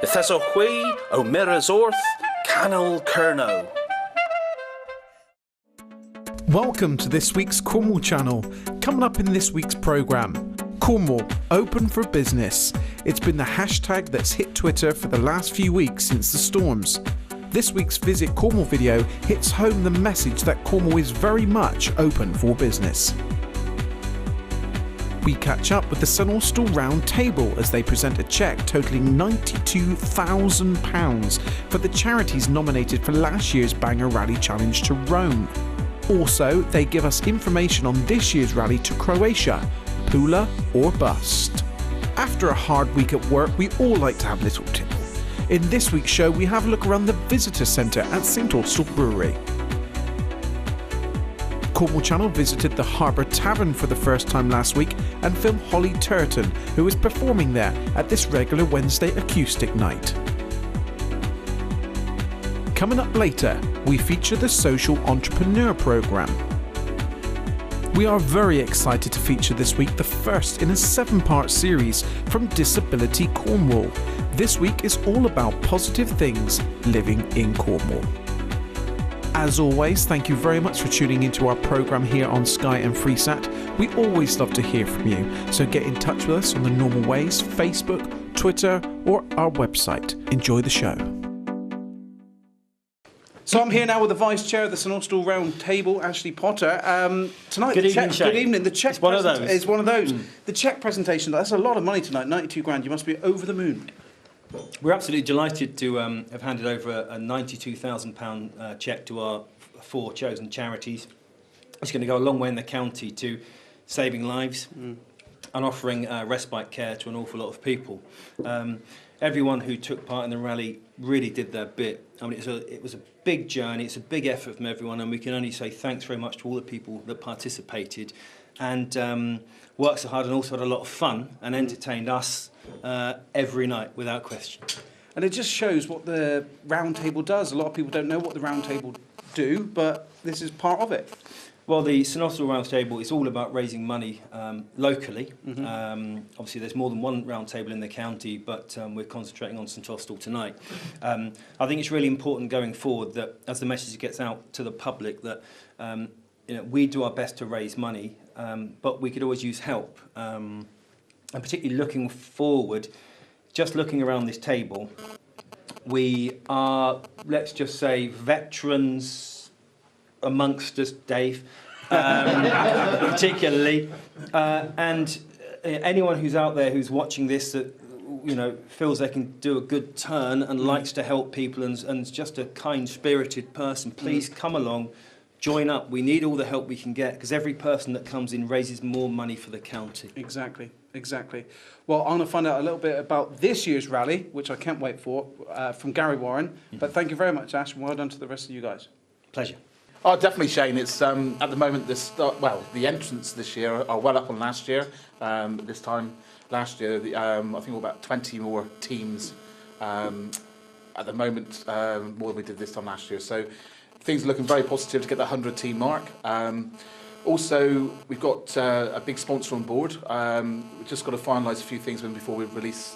Ythes hui o Miras Orth, Canol Cerno. Welcome to this week's Cornwall channel. Coming up in this week's programme, Cornwall, open for business. It's been the hashtag that's hit Twitter for the last few weeks since the storms. This week's Visit Cornwall video hits home the message that Cornwall is very much open for business. We catch up with the Sunalstall Round Table as they present a cheque totalling £92,000 for the charities nominated for last year's Banger Rally Challenge to Rome. Also, they give us information on this year's rally to Croatia, Pula or Bust. After a hard week at work, we all like to have a little tipple. In this week's show, we have a look around the visitor centre at St Austell Brewery. Cornwall Channel visited the Harbour Tavern for the first time last week and filmed Holly Turton, who is performing there at this regular Wednesday acoustic night. Coming up later, we feature the Social Entrepreneur Programme. We are very excited to feature this week the first in a 7-part series from Disability Cornwall. This week is all about positive things living in Cornwall. As always, thank you very much for tuning into our programme here on Sky and Freesat. We always love to hear from you, so get in touch with us on the normal ways, Facebook, Twitter or our website. Enjoy the show. So I'm here now with the Vice Chair of the St Austell Round Table, Ashley Potter. Tonight, Good evening, Shane. Good evening. The cheque It's one of those. It's one of those. The cheque presentation, that's a lot of money tonight, 92 grand. You must be over the moon. We're absolutely delighted to have handed over a £92,000 cheque to our 4 chosen charities. It's going to go a long way in the county to saving lives and offering respite care to an awful lot of people. Everyone who took part in the rally really did their bit. I mean, it was a big journey, it's a big effort from everyone, and we can only say thanks very much to all the people that participated and worked so hard and also had a lot of fun and entertained us every night without question. And it just shows what the Round Table does. A lot of people don't know what the Round Table do, but this is part of it. Well, the St Austell Round Table is all about raising money locally. Obviously, there's more than one round table in the county, but we're concentrating on St Austell tonight. I think it's really important going forward that as the message gets out to the public that we do our best to raise money, but we could always use help. And particularly looking forward, just looking around this table, we are, let's just say, veterans amongst us, Dave, particularly, and anyone who's out there who's watching this that feels they can do a good turn and likes to help people and is just a kind-spirited person, please come along, join up. We need all the help we can get because every person that comes in raises more money for the county. Exactly. Well, I'm going to find out a little bit about this year's rally, which I can't wait for, from Gary Warren. But thank you very much, Ash, and well done to the rest of you guys. Pleasure. Oh, definitely, Shane. It's at the moment the entrants this year are well up on last year. This time last year, I think about 20 more teams at the moment, more than we did this time last year. So things are looking very positive to get the 100-team mark. Also, we've got a big sponsor on board. We've just got to finalise a few things before we release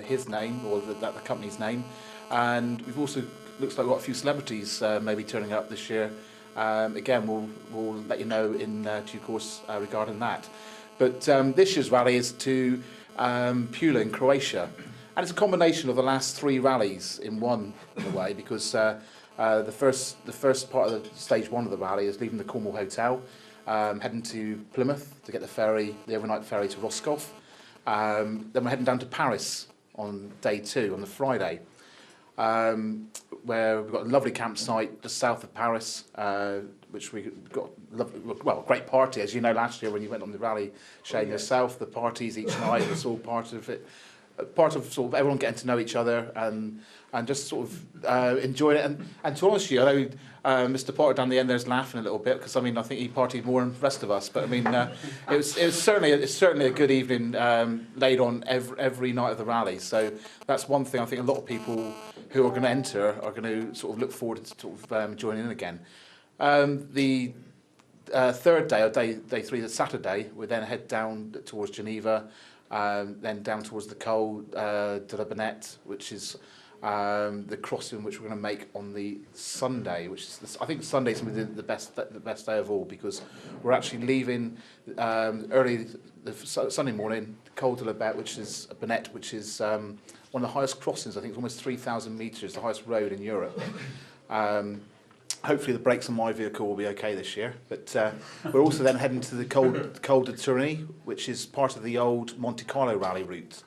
his name or the company's name. And we've also looks like we've got a few celebrities maybe turning up this year. Again, we'll let you know in due course regarding that. But this year's rally is to Pula in Croatia, and it's a combination of the last 3 rallies in one, in a way, because the first part of the stage 1 of the rally is leaving the Cornwall Hotel, heading to Plymouth to get the overnight ferry to Roscoff. Then we're heading down to Paris on day 2, on the Friday. Where we've got a lovely campsite just south of Paris, which we got a great party, as you know, last year when you went on the rally, Shane, yourself, the parties each night was all part of it, part of sort of everyone getting to know each other and just sort of enjoying it. And to be honest with you, I know Mr. Potter down the end there's laughing a little bit because I think he partied more than the rest of us. But it was certainly a good evening laid on every night of the rally. So that's one thing I think a lot of people who are going to enter are going to sort of look forward to sort of joining in again. The third day, or day 3, the Saturday, we then head down towards Geneva. then down towards the Col de la Bonnette, which is the crossing which we're going to make on the Sunday, which is I think Sunday's going to be the best day of all, because we're actually leaving early the Sunday morning, Col de la Bonnette, which is one of the highest crossings. I think it's almost 3,000 metres, the highest road in Europe. Hopefully the brakes on my vehicle will be okay this year. But we're also then heading to the Col de Tournai, which is part of the old Monte Carlo rally route,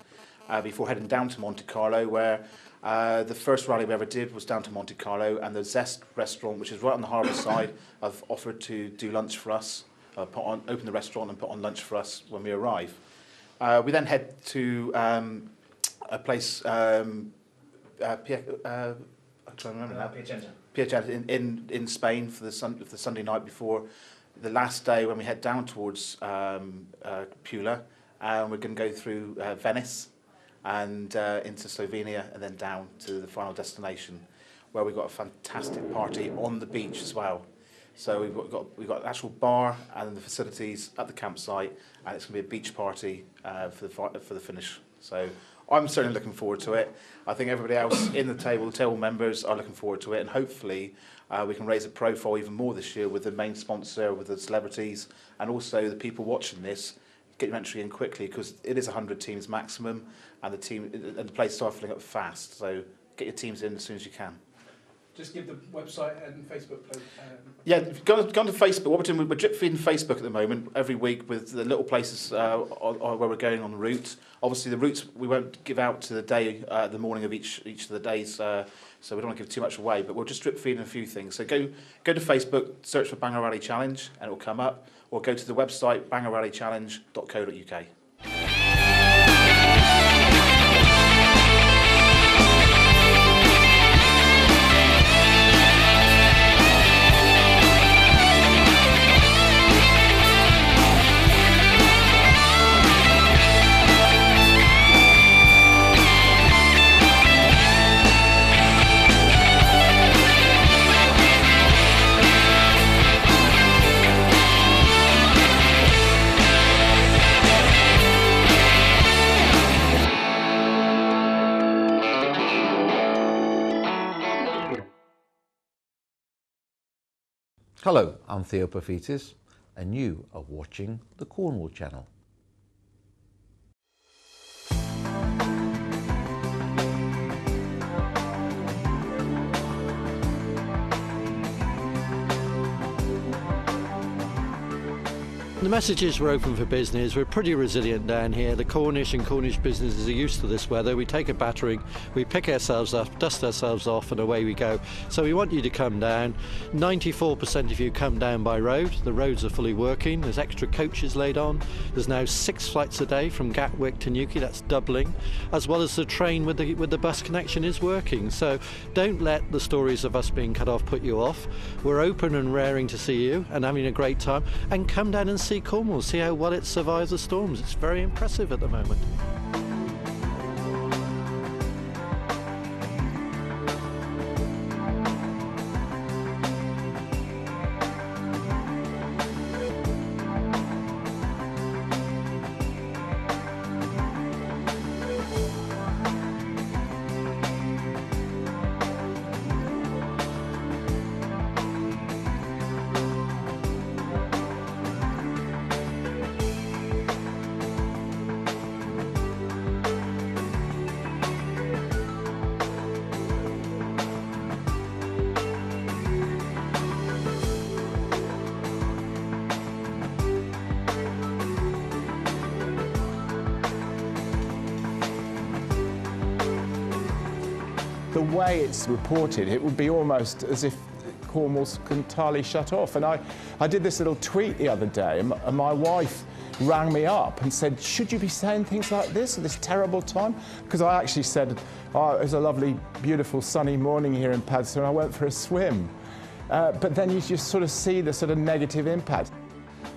before heading down to Monte Carlo, where the first rally we ever did was down to Monte Carlo, and the Zest restaurant, which is right on the harbour side, have offered to do lunch for us, open the restaurant and put on lunch for us when we arrive. We then head to a place, I'm trying to remember now. Piacenza in Spain for the Sunday night before the last day, when we head down towards Pula, and we're going to go through Venice and into Slovenia, and then down to the final destination, where we've got a fantastic party on the beach as well. So we've got an actual bar and the facilities at the campsite, and it's going to be a beach party for the finish. So I'm certainly looking forward to it. I think everybody else in the table members are looking forward to it, and hopefully we can raise the profile even more this year with the main sponsor, with the celebrities, and also the people watching this. Get your entry in quickly, because it is 100 teams maximum, and the place starts filling up fast. So get your teams in as soon as you can. Just give the website and Facebook. Yeah, if you've gone to Facebook. What we're doing, we're drip feeding Facebook at the moment every week with the little places where we're going on the route. Obviously, the routes we won't give out to the day, the morning of each of the days, so we don't want to give too much away. But we'll just drip feeding a few things. So go to Facebook, search for Bangor Rally Challenge, and it will come up. Or go to the website bangorrallychallenge.co.uk. Hello, I'm Theo Pafitis, and you are watching the Cornwall channel. The message is we're open for business. We're pretty resilient down here. The Cornish and Cornish businesses are used to this weather. We take a battering, we pick ourselves up, dust ourselves off, and away we go. So we want you to come down. 94% of you come down by road. The roads are fully working. There's extra coaches laid on. There's now 6 flights a day from Gatwick to Newquay. That's doubling, as well as the train with the bus connection is working. So don't let the stories of us being cut off put you off. We're open and raring to see you and having a great time. And come down and see Cornwall, see how well it survives the storms. It's very impressive at the moment. The way it's reported, it would be almost as if Cornwall's entirely shut off. And I did this little tweet the other day, and my wife rang me up and said, should you be saying things like this at this terrible time? Because I actually said, oh, it was a lovely, beautiful, sunny morning here in Padstow, and I went for a swim. But then you just sort of see the sort of negative impact.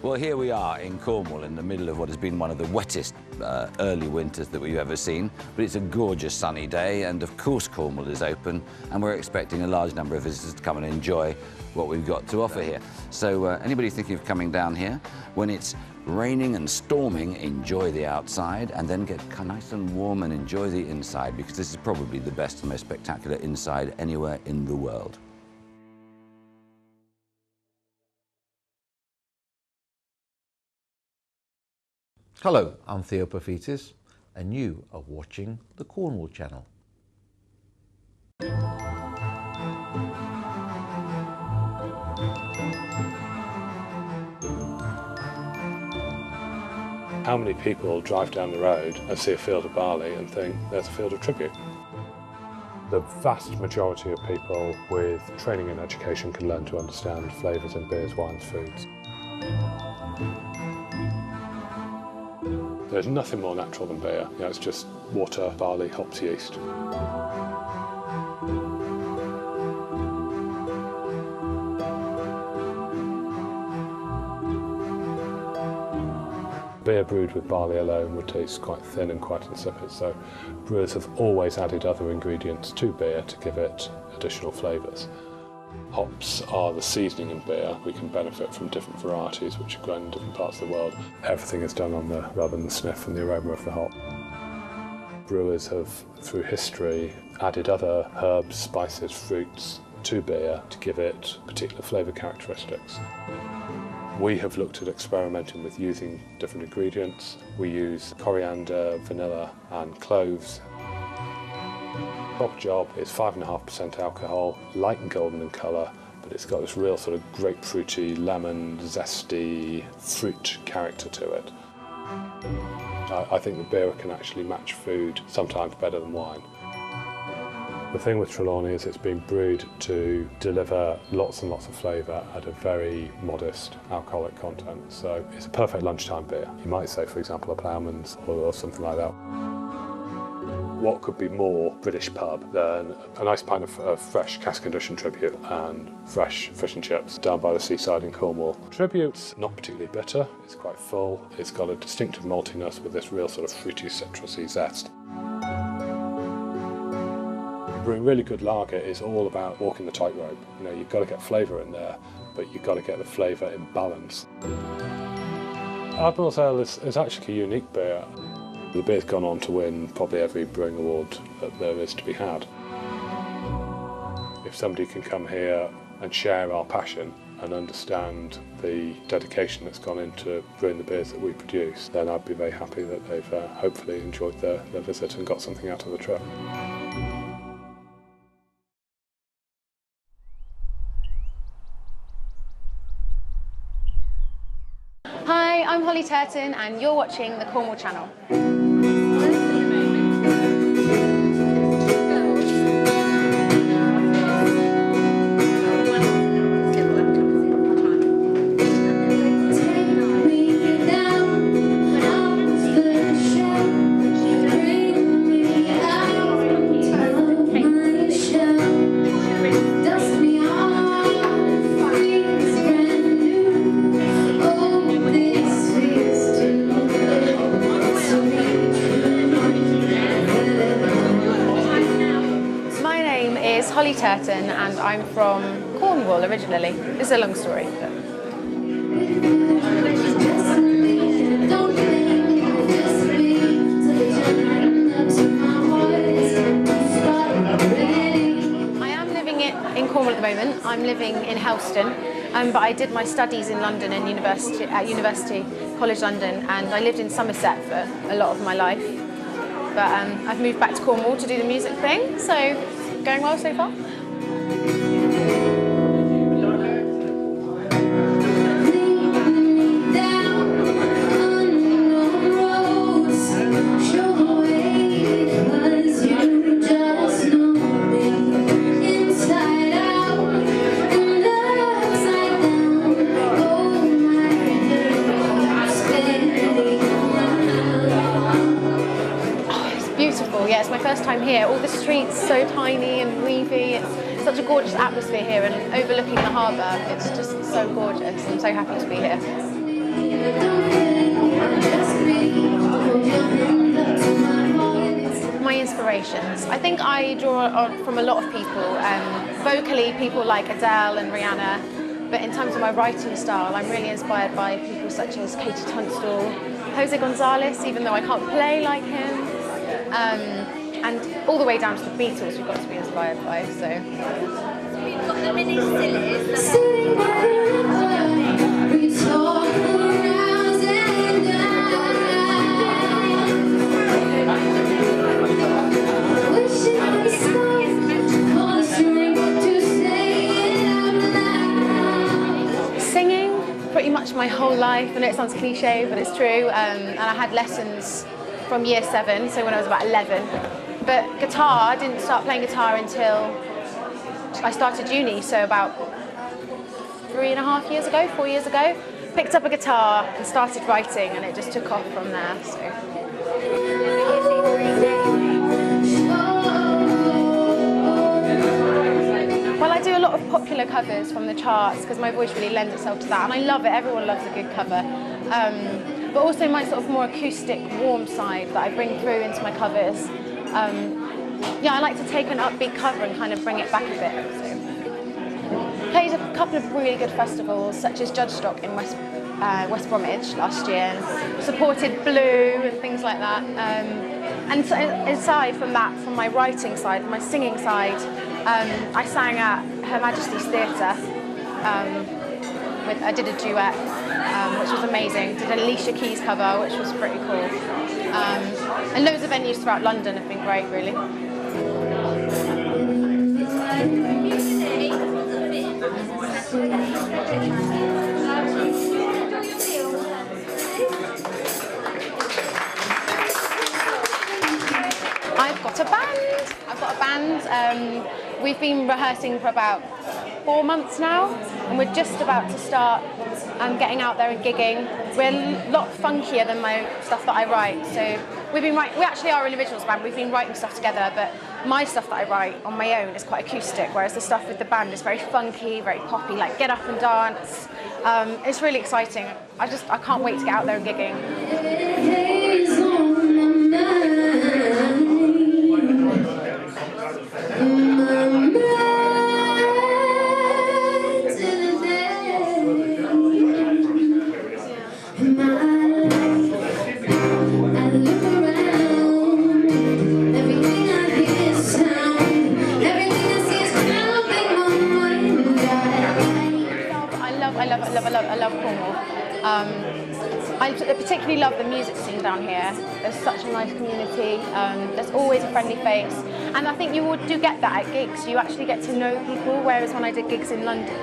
Well, here we are in Cornwall in the middle of what has been one of the wettest early winters that we've ever seen. But it's a gorgeous sunny day, and of course Cornwall is open, and we're expecting a large number of visitors to come and enjoy what we've got to offer here. So anybody thinking of coming down here, when it's raining and storming, enjoy the outside, and then get nice and warm and enjoy the inside, because this is probably the best and most spectacular inside anywhere in the world. Hello, I'm Theo Perfitis, and you are watching the Cornwall Channel. How many people drive down the road and see a field of barley and think there's a field of tribute? The vast majority of people with training and education can learn to understand flavours in beers, wines, foods. There's nothing more natural than beer. You know, it's just water, barley, hops, yeast. Beer brewed with barley alone would taste quite thin and quite insipid, so brewers have always added other ingredients to beer to give it additional flavours. Hops are the seasoning in beer. We can benefit from different varieties which are grown in different parts of the world. Everything is done on the rub and the sniff and the aroma of the hop. Brewers have, through history, added other herbs, spices, fruits to beer to give it particular flavour characteristics. We have looked at experimenting with using different ingredients. We use coriander, vanilla and cloves. Proper job is 5.5% alcohol, light and golden in colour, but it's got this real sort of grapefruity, lemon, zesty fruit character to it. I think the beer can actually match food sometimes better than wine. The thing with Trelawney is it's been brewed to deliver lots and lots of flavour at a very modest alcoholic content. So it's a perfect lunchtime beer. You might say, for example, a Ploughman's or something like that. What could be more British pub than a nice pint of fresh cask-conditioned Tribute and fresh fish and chips down by the seaside in Cornwall. Tribute's not particularly bitter, it's quite full, it's got a distinctive maltiness with this real sort of fruity, citrusy zest. Brewing really good lager is all about walking the tightrope. You know, you've got to get flavour in there, but you've got to get the flavour in balance. Admiral's Ale is actually a unique beer. The beer's gone on to win probably every brewing award that there is to be had. If somebody can come here and share our passion and understand the dedication that's gone into brewing the beers that we produce, then I'd be very happy that they've hopefully enjoyed their visit and got something out of the trip. Hi, I'm Holly Turton and you're watching the Cornwall Channel. Holly Turton and I'm from Cornwall originally. It's a long story. But... I am living in Cornwall at the moment. I'm living in Helston, but I did my studies in London and University College London, and I lived in Somerset for a lot of my life. But I've moved back to Cornwall to do the music thing, so going well so far. Yeah, it's my first time here. All the streets so tiny and weavy. It's such a gorgeous atmosphere here and overlooking the harbour. It's just so gorgeous. I'm so happy to be here. My inspirations. I think I draw from a lot of people. Vocally, people like Adele and Rihanna, but in terms of my writing style, I'm really inspired by people such as Katie Tunstall, Jose Gonzalez, even though I can't play like him, and all the way down to the Beatles we've got to be inspired by. So. We've got the mini sillies. Singing pretty much my whole life. I know it sounds cliche, but it's true. And I had lessons from year 7, so when I was about 11. But guitar, I didn't start playing guitar until I started uni, so about 3.5 years ago, 4 years ago. Picked up a guitar and started writing, and it just took off from there. So. Well, I do a lot of popular covers from the charts because my voice really lends itself to that, and I love it. Everyone loves a good cover. But also my sort of more acoustic, warm side that I bring through into my covers. Yeah, I like to take an upbeat cover and kind of bring it back a bit. So. Played a couple of really good festivals, such as Judgestock in West Bromwich last year, and supported Blue and things like that. And so, aside from that, from my writing side, my singing side, I sang at Her Majesty's Theatre. I did a duet, which was amazing. Did an Alicia Keys cover, which was pretty cool. And loads of venues throughout London have been great, really. I've got a band. We've been rehearsing for about 4 months now, and we're just about to start getting out there and gigging. We're a lot funkier than my stuff that I write, so we actually are an individuals band. We've been writing stuff together, but my stuff that I write on my own is quite acoustic, whereas the stuff with the band is very funky, very poppy, like get up and dance. It's really exciting. I can't wait to get out there and gigging. I love Cornwall. I particularly love the music scene down here. There's such a nice community. There's always a friendly face, and I think you do get that at gigs. You actually get to know people, whereas when I did gigs in London,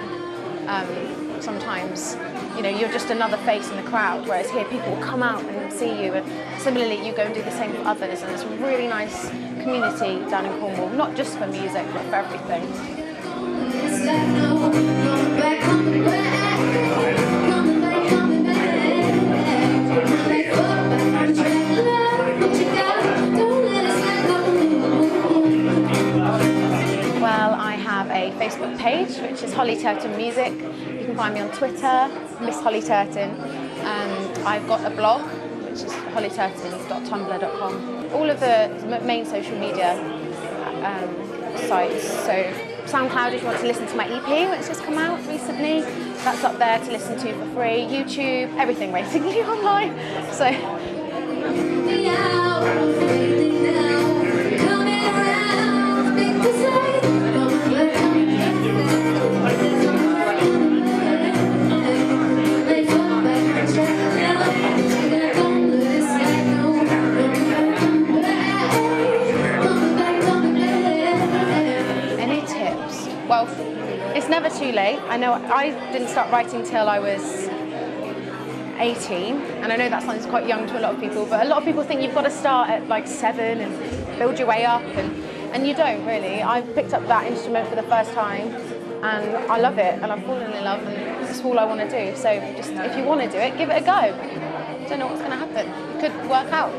sometimes you're just another face in the crowd, whereas here people will come out and see you, and similarly you go and do the same for others, and it's a really nice community down in Cornwall, not just for music but for everything. Well, I have a Facebook page, which is Holly Turton Music. You can find me on Twitter, Miss Holly Turton. I've got a blog, which is hollyturton.tumblr.com. All of the main social media sites. So SoundCloud, if you want to listen to my EP, which has come out recently, that's up there to listen to for free. YouTube, everything basically online. So. Well, it's never too late. I know I didn't start writing till I was 18, and I know that sounds quite young to a lot of people, but a lot of people think you've got to start at like 7 and build your way up, and you don't really. I picked up that instrument for the first time, and I love it, and I've fallen in love, and it's all I want to do. So just, if you want to do it, give it a go. Don't know what's going to happen. It could work out.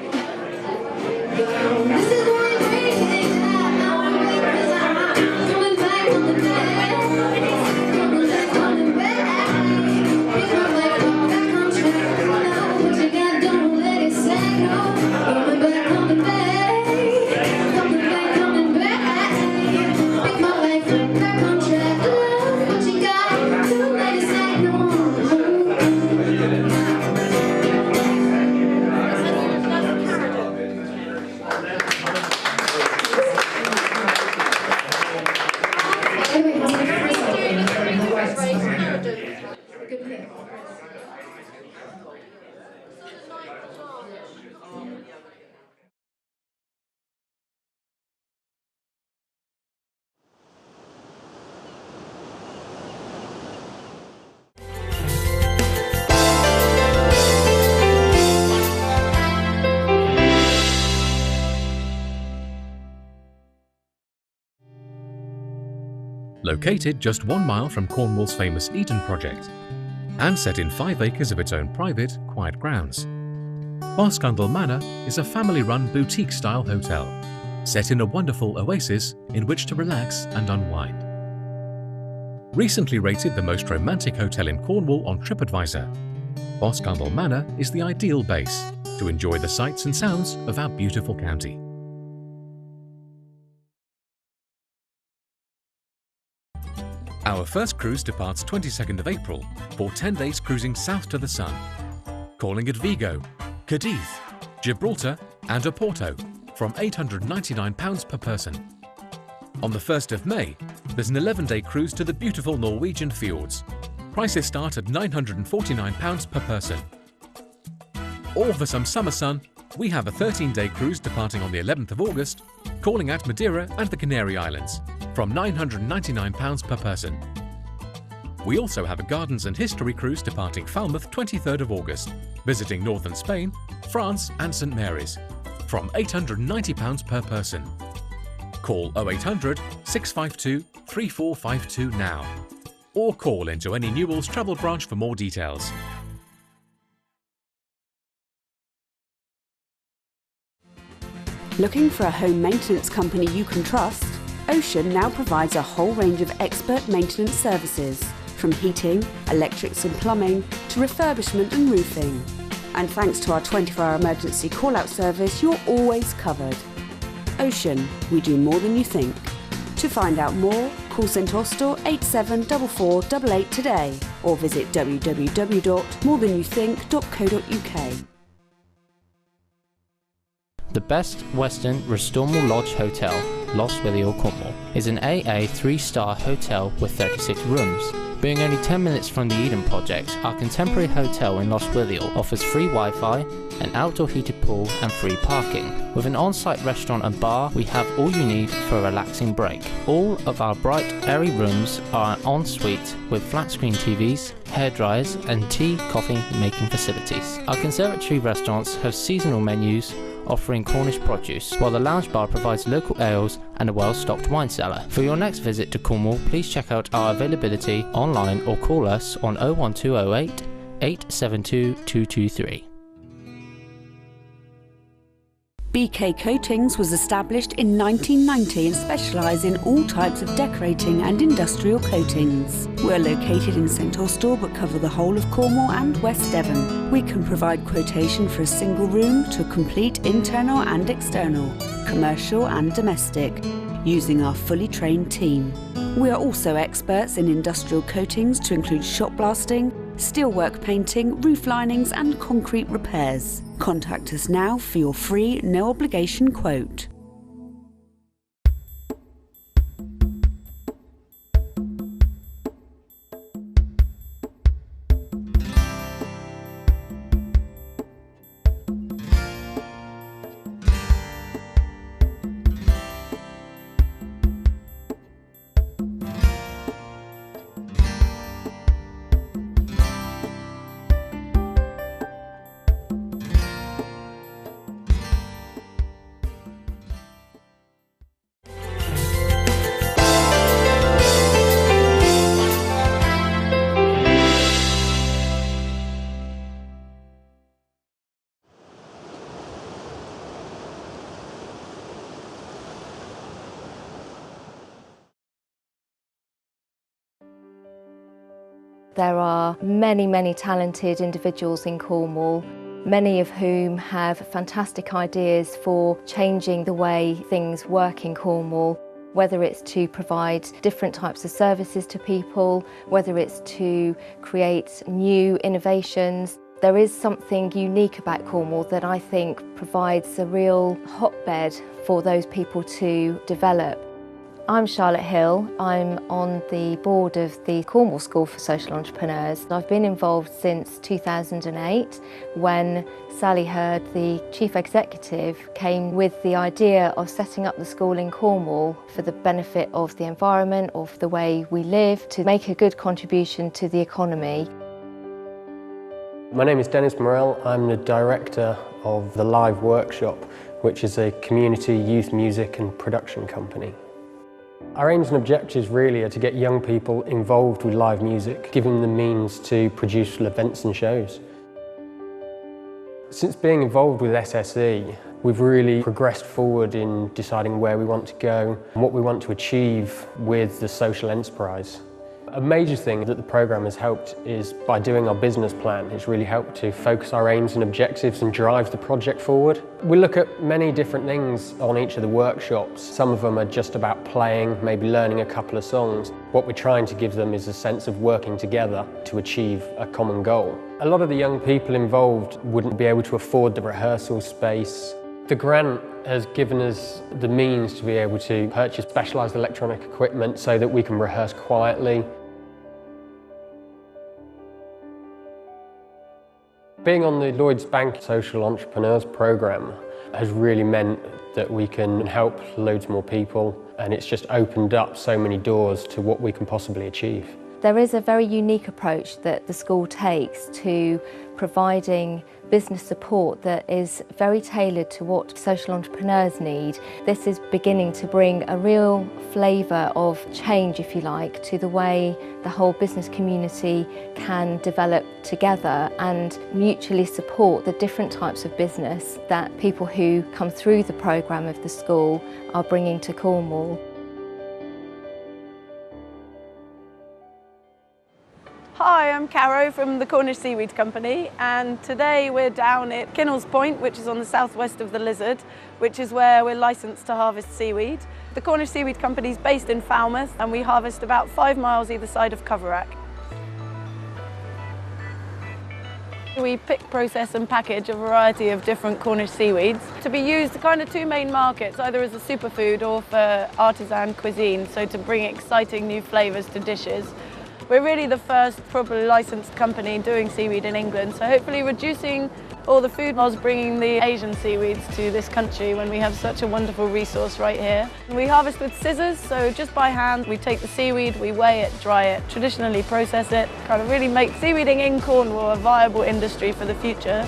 Located just 1 mile from Cornwall's famous Eden project, and set in 5 acres of its own private, quiet grounds. Boscundle Manor is a family-run boutique-style hotel, set in a wonderful oasis in which to relax and unwind. Recently rated the most romantic hotel in Cornwall on TripAdvisor, Boscundle Manor is the ideal base to enjoy the sights and sounds of our beautiful county. Our first cruise departs 22nd of April for 10 days cruising south to the sun, calling at Vigo, Cadiz, Gibraltar and Oporto from £899 per person. On the 1st of May, there's an 11-day cruise to the beautiful Norwegian fjords. Prices start at £949 per person. Or for some summer sun, we have a 13-day cruise departing on the 11th of August, calling at Madeira and the Canary Islands from £999 per person. We also have a Gardens and History cruise departing Falmouth 23rd of August, visiting northern Spain, France and St Mary's from £890 per person. Call 0800 652 3452 now, or call into any Newell's travel branch for more details. Looking for a home maintenance company you can trust? Ocean now provides a whole range of expert maintenance services, from heating, electrics and plumbing to refurbishment and roofing. And thanks to our 24-hour emergency call-out service, you're always covered. Ocean, we do more than you think. To find out more, call St Austell 874488 today or visit www.morethanyouthinc.co.uk. The Best Western Restormal Lodge Hotel, Lostwithiel, Cornwall, is an AA 3-star hotel with 36 rooms. Being only 10 minutes from the Eden project, our contemporary hotel in Lostwithiel offers free Wi-Fi, an outdoor heated pool and free parking. With an on-site restaurant and bar, we have all you need for a relaxing break. All of our bright, airy rooms are an ensuite with flat-screen TVs, hairdryers and tea, coffee making facilities. Our conservatory restaurants have seasonal menus offering Cornish produce, while the lounge bar provides local ales and a well-stocked wine cellar. For your next visit to Cornwall, please check out our availability online or call us on 01208 872 223. BK Coatings was established in 1990 and specialise in all types of decorating and industrial coatings. We're located in St Austell but cover the whole of Cornwall and West Devon. We can provide quotation for a single room to complete internal and external, commercial and domestic, using our fully trained team. We are also experts in industrial coatings to include shot blasting, steelwork painting, roof linings and concrete repairs. Contact us now for your free, no obligation quote. There are many, many talented individuals in Cornwall, many of whom have fantastic ideas for changing the way things work in Cornwall, whether it's to provide different types of services to people, whether it's to create new innovations. There is something unique about Cornwall that I think provides a real hotbed for those people to develop. I'm Charlotte Hill. I'm on the board of the Cornwall School for Social Entrepreneurs. I've been involved since 2008 when Sally Hurd, the Chief Executive, came with the idea of setting up the school in Cornwall for the benefit of the environment, of the way we live, to make a good contribution to the economy. My name is Dennis Morell. I'm the director of the Live Workshop, which is a community youth music and production company. Our aims and objectives really are to get young people involved with live music, giving them the means to produce events and shows. Since being involved with SSE, we've really progressed forward in deciding where we want to go and what we want to achieve with the social enterprise. A major thing that the programme has helped is by doing our business plan. It's really helped to focus our aims and objectives and drive the project forward. We look at many different things on each of the workshops. Some of them are just about playing, maybe learning a couple of songs. What we're trying to give them is a sense of working together to achieve a common goal. A lot of the young people involved wouldn't be able to afford the rehearsal space. The grant has given us the means to be able to purchase specialised electronic equipment so that we can rehearse quietly. Being on the Lloyds Bank Social Entrepreneurs Programme has really meant that we can help loads more people, and it's just opened up so many doors to what we can possibly achieve. There is a very unique approach that the school takes to providing business support that is very tailored to what social entrepreneurs need. This is beginning to bring a real flavour of change, if you like, to the way the whole business community can develop together and mutually support the different types of business that people who come through the programme of the school are bringing to Cornwall. Hi, I'm Caro from the Cornish Seaweed Company, and today we're down at Kinnell's Point, which is on the southwest of the Lizard, which is where we're licensed to harvest seaweed. The Cornish Seaweed Company is based in Falmouth, and we harvest about 5 miles either side of Coverack. We pick, process and package a variety of different Cornish seaweeds to be used kind of two main markets, either as a superfood or for artisan cuisine, so to bring exciting new flavours to dishes. We're really the first properly licensed company doing seaweed in England, so hopefully reducing all the food whilst bringing the Asian seaweeds to this country when we have such a wonderful resource right here. We harvest with scissors, so just by hand we take the seaweed, we weigh it, dry it, traditionally process it, kind of really make seaweeding in Cornwall a viable industry for the future.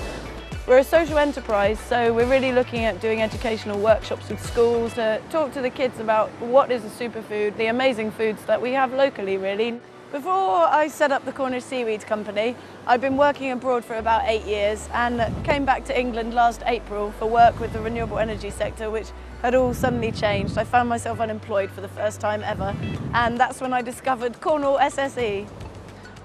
We're a social enterprise, so we're really looking at doing educational workshops with schools to talk to the kids about what is a superfood, the amazing foods that we have locally really. Before I set up the Cornish Seaweed Company, I'd been working abroad for about 8 years and came back to England last April for work with the renewable energy sector, which had all suddenly changed. I found myself unemployed for the first time ever, and that's when I discovered Cornwall SSE.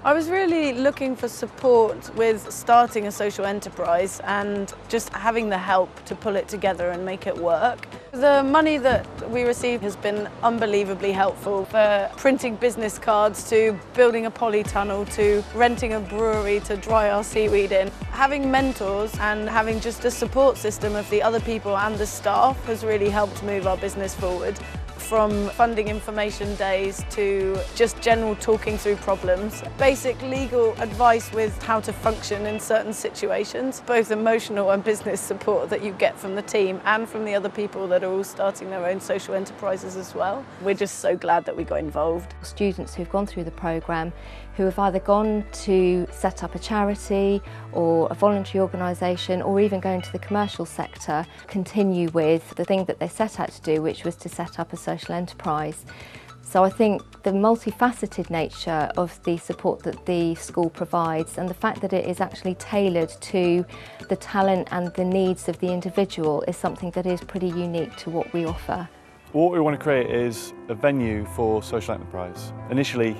I was really looking for support with starting a social enterprise and just having the help to pull it together and make it work. The money that we receive has been unbelievably helpful, for printing business cards to building a polytunnel to renting a brewery to dry our seaweed in. Having mentors and having just a support system of the other people and the staff has really helped move our business forward. From funding information days to just general talking through problems. Basic legal advice with how to function in certain situations. Both emotional and business support that you get from the team and from the other people that are all starting their own social enterprises as well. We're just so glad that we got involved. Students who've gone through the programme who have either gone to set up a charity or a voluntary organisation or even go into the commercial sector continue with the thing that they set out to do, which was to set up a social enterprise. So I think the multifaceted nature of the support that the school provides and the fact that it is actually tailored to the talent and the needs of the individual is something that is pretty unique to what we offer. What we want to create is a venue for social enterprise. Initially,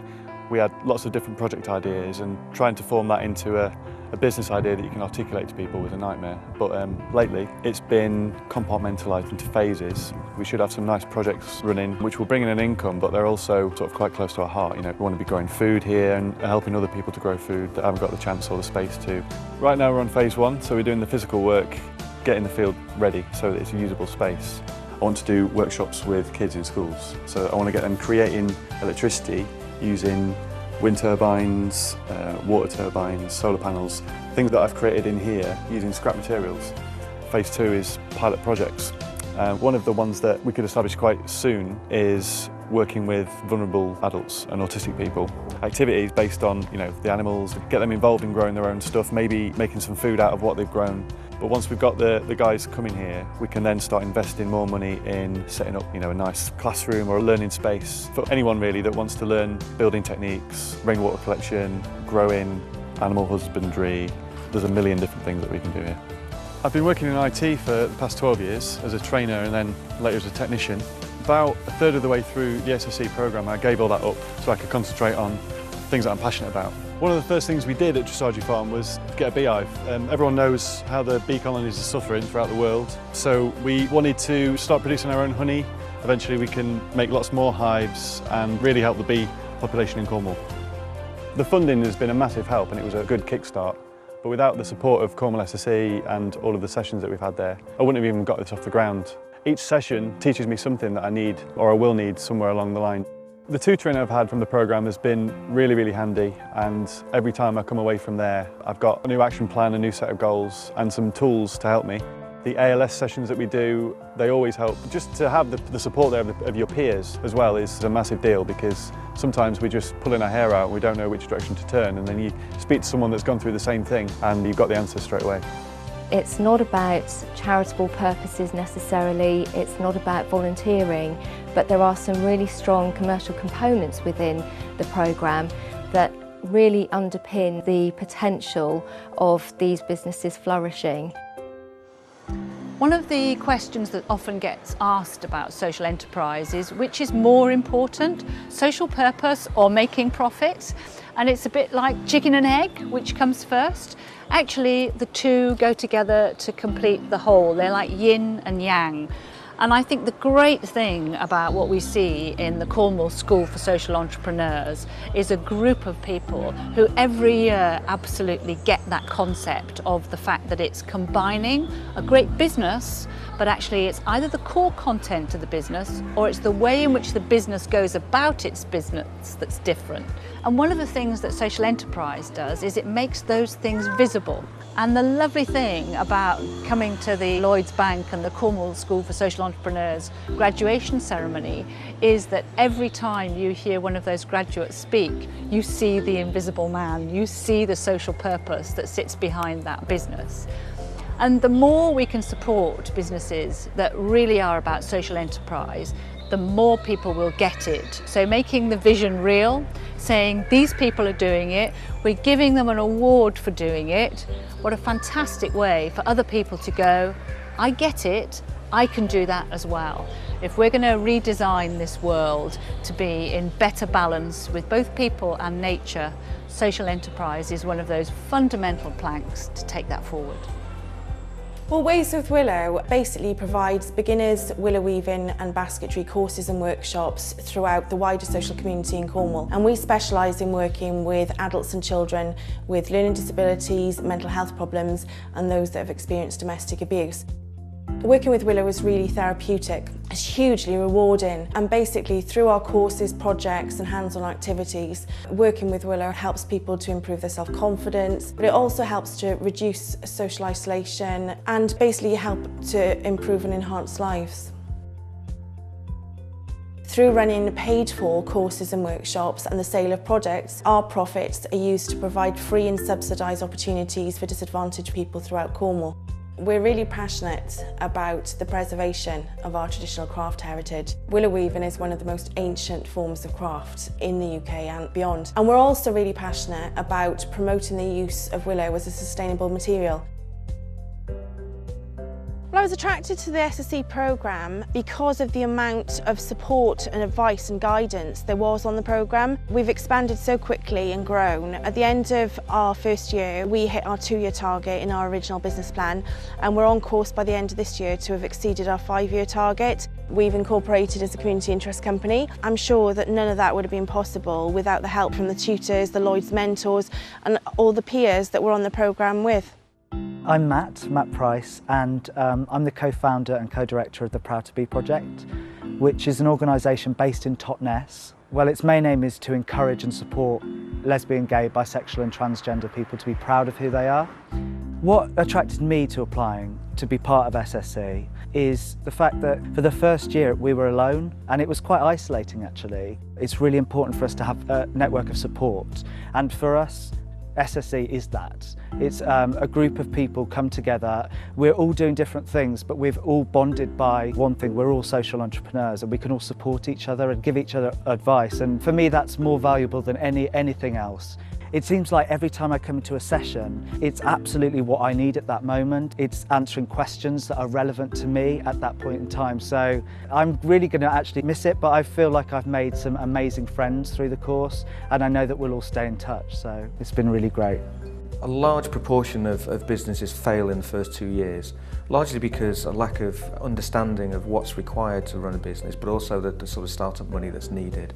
we had lots of different project ideas, and trying to form that into a business idea that you can articulate to people was a nightmare. But lately, it's been compartmentalised into phases. We should have some nice projects running, which will bring in an income, but they're also sort of quite close to our heart. You know, we want to be growing food here and helping other people to grow food that haven't got the chance or the space to. Right now, we're on phase 1, so we're doing the physical work, getting the field ready so that it's a usable space. I want to do workshops with kids in schools, so I want to get them creating electricity using wind turbines, water turbines, solar panels, things that I've created in here using scrap materials. Phase 2 is pilot projects. One of the ones that we could establish quite soon is working with vulnerable adults and autistic people. Activities based on, the animals, get them involved in growing their own stuff, maybe making some food out of what they've grown. But once we've got the guys coming here, we can then start investing more money in setting up, a nice classroom or a learning space for anyone really that wants to learn building techniques, rainwater collection, growing, animal husbandry. There's a million different things that we can do here. I've been working in IT for the past 12 years as a trainer and then later as a technician. About a third of the way through the SSE programme, I gave all that up so I could concentrate on things that I'm passionate about. One of the first things we did at Dressage Farm was get a beehive. Everyone knows how the bee colonies are suffering throughout the world, so we wanted to start producing our own honey. Eventually we can make lots more hives and really help the bee population in Cornwall. The funding has been a massive help and it was a good kickstart. But without the support of Cornwall SSE and all of the sessions that we've had there, I wouldn't have even got this off the ground. Each session teaches me something that I need or I will need somewhere along the line. The tutoring I've had from the programme has been really, really handy, and every time I come away from there, I've got a new action plan, a new set of goals and some tools to help me. The ALS sessions that we do, they always help. Just to have the support there of your peers as well is a massive deal, because sometimes we're just pulling our hair out and we don't know which direction to turn, and then you speak to someone that's gone through the same thing and you've got the answer straight away. It's not about charitable purposes necessarily, it's not about volunteering, but there are some really strong commercial components within the programme that really underpin the potential of these businesses flourishing. One of the questions that often gets asked about social enterprise is which is more important, social purpose or making profits? And it's a bit like chicken and egg, which comes first? Actually, the two go together to complete the whole. They're like yin and yang. And I think the great thing about what we see in the Cornwall School for Social Entrepreneurs is a group of people who every year absolutely get that concept of the fact that it's combining a great business, but actually it's either the core content of the business or it's the way in which the business goes about its business that's different. And one of the things that social enterprise does is it makes those things visible. And the lovely thing about coming to the Lloyds Bank and the Cornwall School for Social Entrepreneurs graduation ceremony is that every time you hear one of those graduates speak, you see the invisible man, you see the social purpose that sits behind that business. And the more we can support businesses that really are about social enterprise, the more people will get it. So making the vision real, saying these people are doing it, we're giving them an award for doing it. What a fantastic way for other people to go, I get it, I can do that as well. If we're going to redesign this world to be in better balance with both people and nature, social enterprise is one of those fundamental planks to take that forward. Well, Ways with Willow basically provides beginners, willow weaving and basketry courses and workshops throughout the wider social community in Cornwall. And we specialise in working with adults and children with learning disabilities, mental health problems and those that have experienced domestic abuse. Working with Willow is really therapeutic. It's hugely rewarding, and basically through our courses, projects and hands-on activities, working with Willow helps people to improve their self-confidence, but it also helps to reduce social isolation and basically help to improve and enhance lives. Through running paid-for courses and workshops and the sale of products, our profits are used to provide free and subsidised opportunities for disadvantaged people throughout Cornwall. We're really passionate about the preservation of our traditional craft heritage. Willow weaving is one of the most ancient forms of craft in the UK and beyond. And we're also really passionate about promoting the use of willow as a sustainable material. Well, I was attracted to the SSE programme because of the amount of support and advice and guidance there was on the programme. We've expanded so quickly and grown. At the end of our first year, we hit our 2-year target in our original business plan, and we're on course by the end of this year to have exceeded our 5-year target. We've incorporated as a community interest company. I'm sure that none of that would have been possible without the help from the tutors, the Lloyds mentors, and all the peers that we're on the programme with. I'm Matt Price, and I'm the co-founder and co-director of the Proud to Be project, which is an organisation based in Totnes. Well, its main aim is to encourage and support lesbian, gay, bisexual and transgender people to be proud of who they are. What attracted me to applying to be part of SSE is the fact that for the first year we were alone, and it was quite isolating actually. It's really important for us to have a network of support, and for us SSE is that. It's a group of people come together. We're all doing different things, but we've all bonded by one thing. We're all social entrepreneurs, and we can all support each other and give each other advice. And for me, that's more valuable than anything else. It seems like every time I come into a session, it's absolutely what I need at that moment. It's answering questions that are relevant to me at that point in time. So I'm really going to actually miss it, but I feel like I've made some amazing friends through the course, and I know that we'll all stay in touch. So it's been really great. A large proportion of businesses fail in the first 2 years, largely because a lack of understanding of what's required to run a business, but also the sort of startup money that's needed.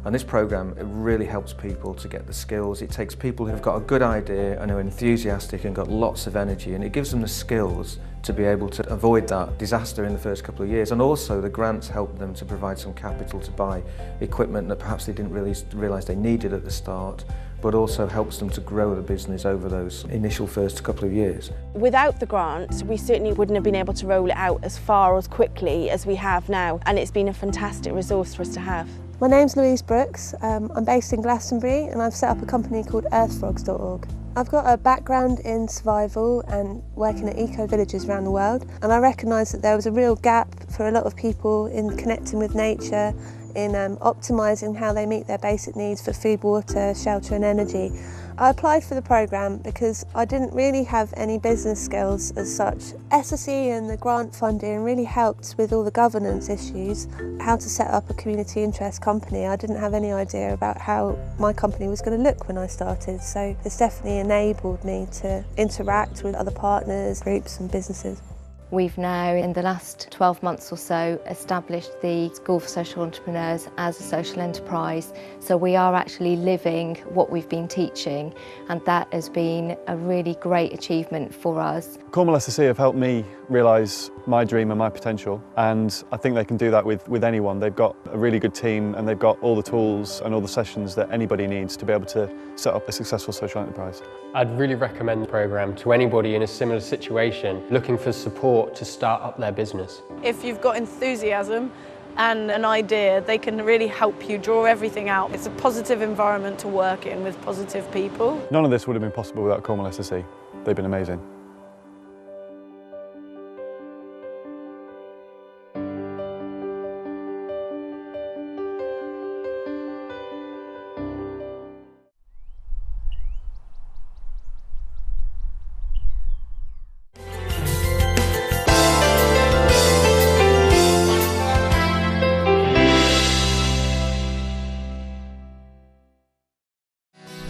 And this programme, it really helps people to get the skills. It takes people who've got a good idea and are enthusiastic and got lots of energy, and it gives them the skills to be able to avoid that disaster in the first couple of years. And also the grants help them to provide some capital to buy equipment that perhaps they didn't really realise they needed at the start, but also helps them to grow the business over those initial first couple of years. Without the grant, we certainly wouldn't have been able to roll it out as far or as quickly as we have now, and it's been a fantastic resource for us to have. My name's Louise Brooks. I'm based in Glastonbury, and I've set up a company called earthfrogs.org. I've got a background in survival and working at eco-villages around the world, and I recognised that there was a real gap for a lot of people in connecting with nature, in optimising how they meet their basic needs for food, water, shelter and energy. I applied for the programme because I didn't really have any business skills as such. SSE and the grant funding really helped with all the governance issues, how to set up a community interest company. I didn't have any idea about how my company was going to look when I started, so it's definitely enabled me to interact with other partners, groups and businesses. We've now, in the last 12 months or so, established the School for Social Entrepreneurs as a social enterprise. So we are actually living what we've been teaching, and that has been a really great achievement for us. Cornwall SSE have helped me realise my dream and my potential, and I think they can do that with anyone. They've got a really good team, and they've got all the tools and all the sessions that anybody needs to be able to set up a successful social enterprise. I'd really recommend the programme to anybody in a similar situation looking for support to start up their business. If you've got enthusiasm and an idea, they can really help you draw everything out. It's a positive environment to work in with positive people. None of this would have been possible without Cornwall SSE. They've been amazing.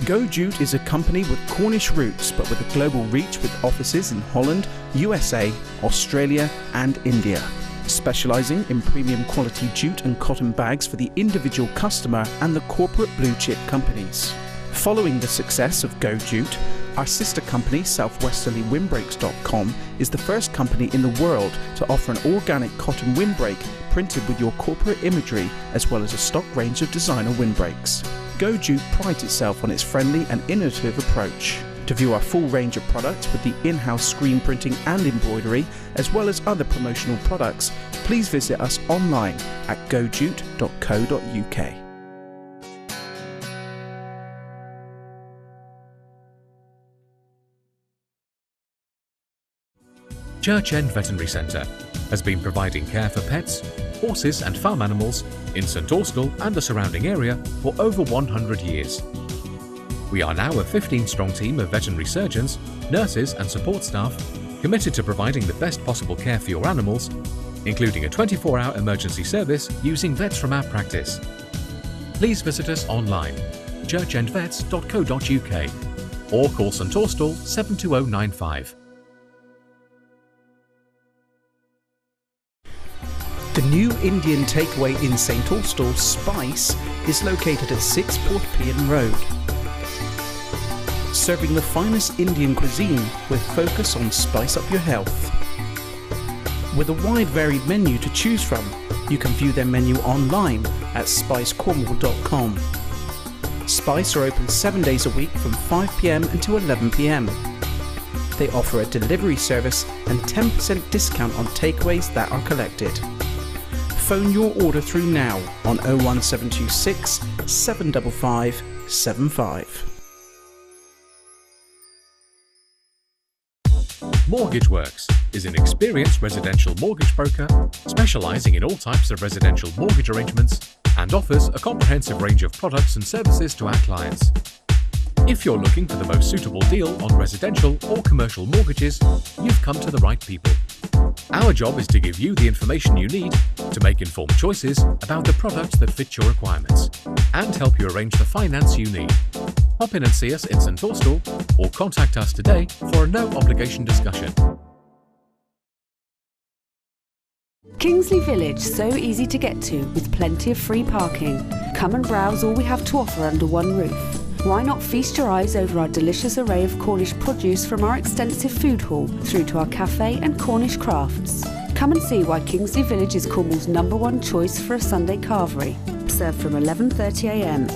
Go Jute is a company with Cornish roots but with a global reach with offices in Holland, USA, Australia and India. Specialising in premium quality jute and cotton bags for the individual customer and the corporate blue chip companies. Following the success of Go Jute, our sister company southwesterlywindbreaks.com is the first company in the world to offer an organic cotton windbreak printed with your corporate imagery, as well as a stock range of designer windbreaks. Go Jute prides itself on its friendly and innovative approach. To view our full range of products with the in-house screen printing and embroidery, as well as other promotional products, please visit us online at gojute.co.uk. Church End Veterinary Centre has been providing care for pets, horses and farm animals in St Austell and the surrounding area for over 100 years. We are now a 15-strong team of veterinary surgeons, nurses and support staff committed to providing the best possible care for your animals, including a 24-hour emergency service using vets from our practice. Please visit us online, churchendvets.co.uk, or call St Austell 72095. The new Indian takeaway in St Austell, Spice, is located at 6 Portpian Road. Serving the finest Indian cuisine with focus on spice up your health. With a wide varied menu to choose from, you can view their menu online at spicecornwall.com. Spice are open 7 days a week from 5 PM until 11 PM. They offer a delivery service and 10% discount on takeaways that are collected. Phone your order through now on 01726 755 75. Mortgage Works is an experienced residential mortgage broker specialising in all types of residential mortgage arrangements and offers a comprehensive range of products and services to our clients. If you're looking for the most suitable deal on residential or commercial mortgages, you've come to the right people. Our job is to give you the information you need to make informed choices about the products that fit your requirements and help you arrange the finance you need. Pop in and see us in St Austell or contact us today for a no-obligation discussion. Kingsley Village, so easy to get to with plenty of free parking. Come and browse all we have to offer under one roof. Why not feast your eyes over our delicious array of Cornish produce from our extensive food hall through to our cafe and Cornish crafts. Come and see why Kingsley Village is Cornwall's #1 choice for a Sunday carvery, served from 11:30 a.m.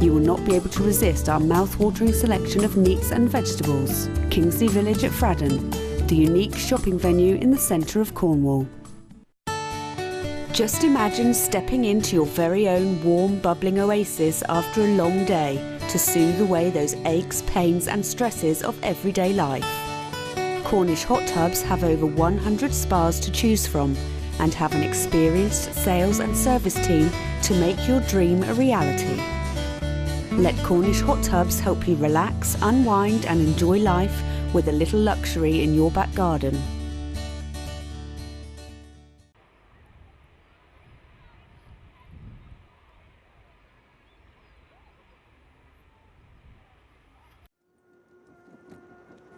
You will not be able to resist our mouth-watering selection of meats and vegetables. Kingsley Village at Fradden, the unique shopping venue in the centre of Cornwall. Just imagine stepping into your very own warm, bubbling oasis after a long day to soothe away those aches, pains and stresses of everyday life. Cornish Hot Tubs have over 100 spas to choose from and have an experienced sales and service team to make your dream a reality. Let Cornish Hot Tubs help you relax, unwind and enjoy life with a little luxury in your back garden.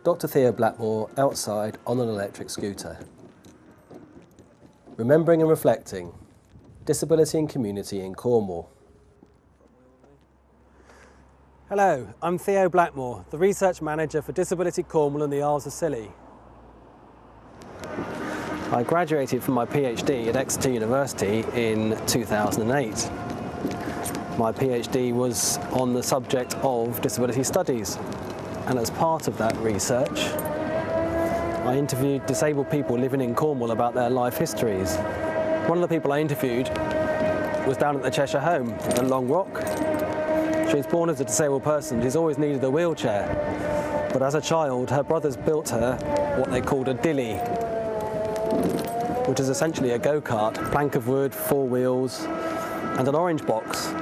Dr. Theo Blackmore outside on an electric scooter. Remembering and reflecting, disability and community in Cornwall. Hello, I'm Theo Blackmore, the Research Manager for Disability Cornwall and the Isles of Scilly. I graduated from my PhD at Exeter University in 2008. My PhD was on the subject of disability studies. And as part of that research, I interviewed disabled people living in Cornwall about their life histories. One of the people I interviewed was down at the Cheshire Home at Long Rock. She was born as a disabled person. She's always needed a wheelchair. But as a child, her brothers built her what they called a dilly, which is essentially a go-kart, a plank of wood, 4 wheels, and an orange box.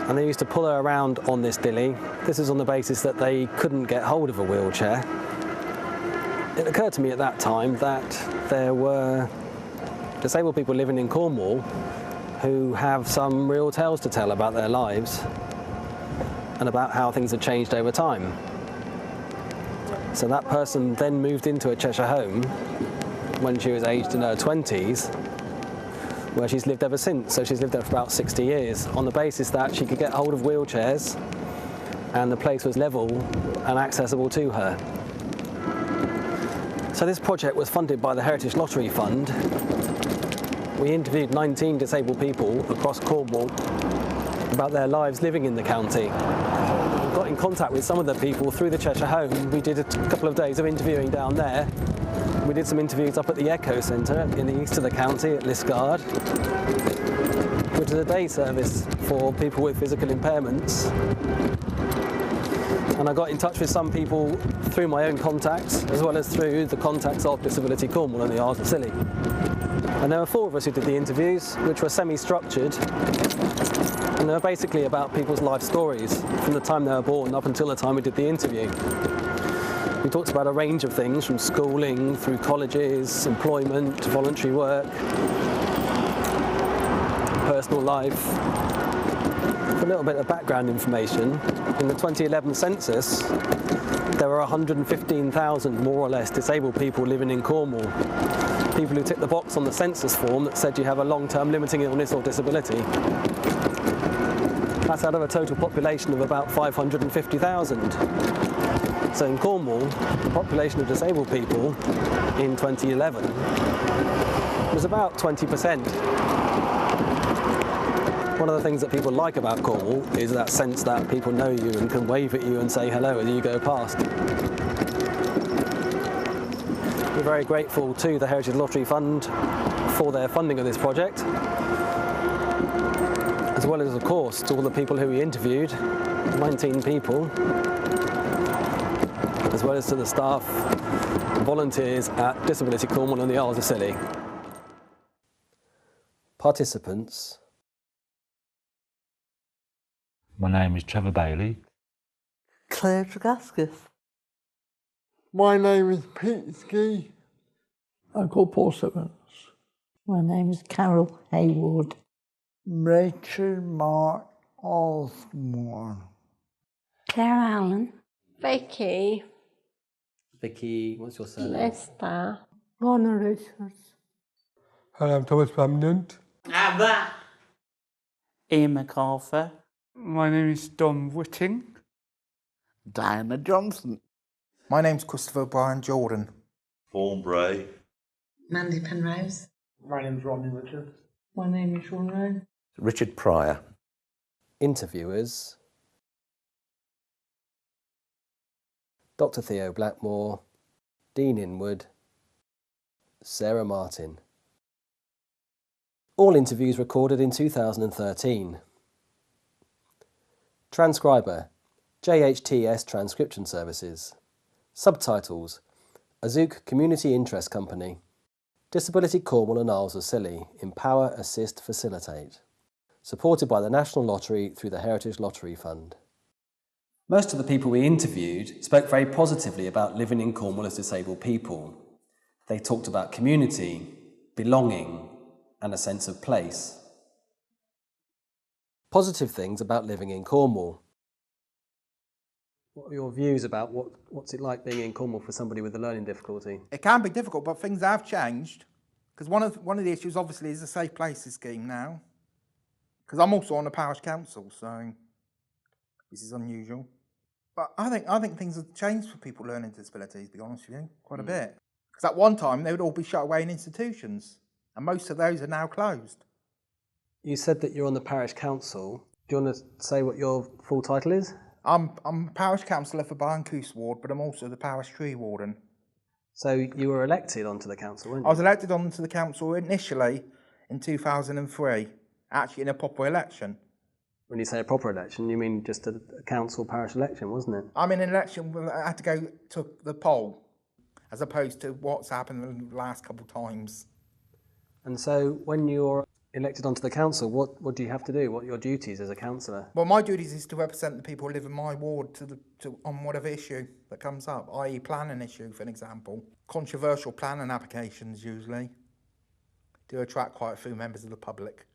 And they used to pull her around on this dilly. This is on the basis that they couldn't get hold of a wheelchair. It occurred to me at that time that there were disabled people living in Cornwall who have some real tales to tell about their lives and about how things have changed over time. So that person then moved into a Cheshire Home when she was aged in her 20s, where she's lived ever since. So she's lived there for about 60 years on the basis that she could get hold of wheelchairs and the place was level and accessible to her. So this project was funded by the Heritage Lottery Fund. We interviewed 19 disabled people across Cornwall about their lives living in the county. We got in contact with some of the people through the Cheshire Home. We did a couple of days of interviewing down there. We did some interviews up at the Echo Centre in the east of the county at Liskeard, which is a day service for people with physical impairments. And I got in touch with some people through my own contacts, as well as through the contacts of Disability Cornwall and the Isles of Scilly. And there were 4 of us who did the interviews, which were semi-structured, and they were basically about people's life stories from the time they were born up until the time we did the interview. We talked about a range of things, from schooling, through colleges, employment, voluntary work, personal life. For a little bit of background information, in the 2011 census, there were 115,000 more or less disabled people living in Cornwall. People who ticked the box on the census form that said you have a long-term limiting illness or disability. That's out of a total population of about 550,000. So in Cornwall, the population of disabled people in 2011 was about 20%. One of the things that people like about Cornwall is that sense that people know you and can wave at you and say hello as you go past. We're very grateful to the Heritage Lottery Fund for their funding of this project, as well as, of course, to all the people who we interviewed, 19 people. as well as to the staff and volunteers at Disability Cornwall and the Isles of Scilly. Participants. My name is Trevor Bailey. Claire Tregaskis. My name is Pete Ski. I'm called Paul Simmons. My name is Carol Hayward. Rachel Mark Osborne. Claire Allen. Vicky. Vicky, what's your surname? Lester. Lorna Richards. Hello, I'm Thomas Remnant. Ian MacArthur. My name is Don Whitting. Diana Johnson. My name's Christopher O'Brien Jordan. Paul Bray. Mandy Penrose. My name's Rodney Richards. My name is Sean Rowe. Richard Pryor. Interviewers. Dr. Theo Blackmore, Dean Inwood, Sarah Martin. All interviews recorded in 2013. Transcriber, JHTS Transcription Services. Subtitles, Azook Community Interest Company. Disability Cornwall and Isles of Scilly, Empower, Assist, Facilitate. Supported by the National Lottery through the Heritage Lottery Fund. Most of the people we interviewed spoke very positively about living in Cornwall as disabled people. They talked about community, belonging, and a sense of place. Positive things about living in Cornwall. What are your views about what's it like being in Cornwall for somebody with a learning difficulty? It can be difficult, but things have changed. Because one of the issues, obviously, is the Safe Places scheme now. Because I'm also on the parish council, so this is unusual. But I think things have changed for people with learning disabilities, to be honest with you, quite a bit. Because at one time, they would all be shut away in institutions, and most of those are now closed. You said that you're on the parish council. Do you want to say what your full title is? I'm parish councillor for Barncoose Ward, but I'm also the parish tree warden. So you were elected onto the council, weren't you? I was elected onto the council initially in 2003, actually in a proper election. When you say a proper election, you mean just a council parish election, wasn't it? I'm in an election where I had to go to the poll, as opposed to what's happened in the last couple of times. And so when you're elected onto the council, what do you have to do? What are your duties as a councillor? Well, my duties is to represent the people who live in my ward on whatever issue that comes up, i.e. planning issue, for an example. Controversial planning applications, usually, do attract quite a few members of the public.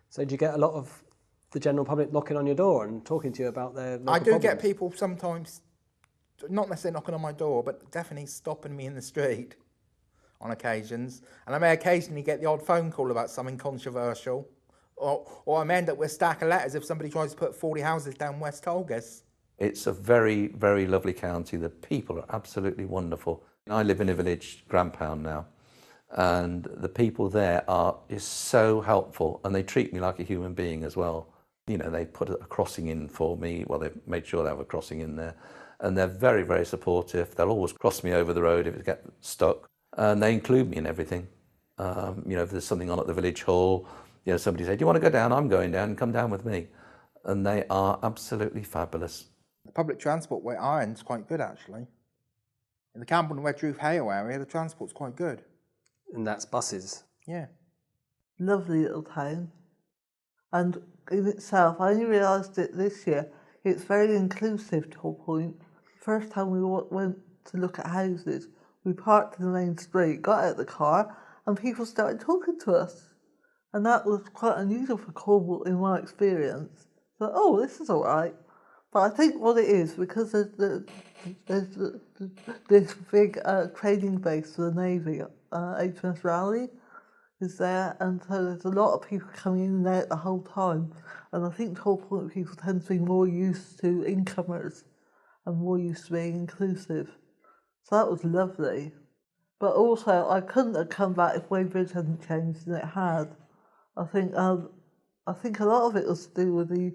So do you get a lot of the general public knocking on your door and talking to you about their local I do problems? get people sometimes, not necessarily knocking on my door, but definitely stopping me in the street on occasions. And I may occasionally get the odd phone call about something controversial. Or I may end up with a stack of letters if somebody tries to put 40 houses down West Tolgis. It's a very, very lovely county. The people are absolutely wonderful. I live in a village, Grandpound now, and the people there are just so helpful, and they treat me like a human being as well. You know, they put a crossing in for me. Well, they've made sure they have a crossing in there, and they're very, very supportive. They'll always cross me over the road if it gets stuck, and they include me in everything. You know, if there's something on at the village hall, you know, somebody said, "Do you want to go down?" "I'm going down, come down with me." And they are absolutely fabulous. The public transport where I am is quite good, actually. In the Camden Wedroof Hale area, the transport's quite good. And that's buses? Yeah. Lovely little town. And in itself, I only realised it this year, it's very inclusive to a point. First time we went to look at houses, we parked in the main street, got out of the car, and people started talking to us. And that was quite unusual for Cornwall in my experience. So, oh, this is all right. But I think what it is, because there's this big training base for the Navy, HMS Raleigh is there, and so there's a lot of people coming in and out the whole time. And I think Tall Point people tend to be more used to incomers and more used to being inclusive. So that was lovely. But also, I couldn't have come back if Weybridge hadn't changed, and it had. I think a lot of it was to do with the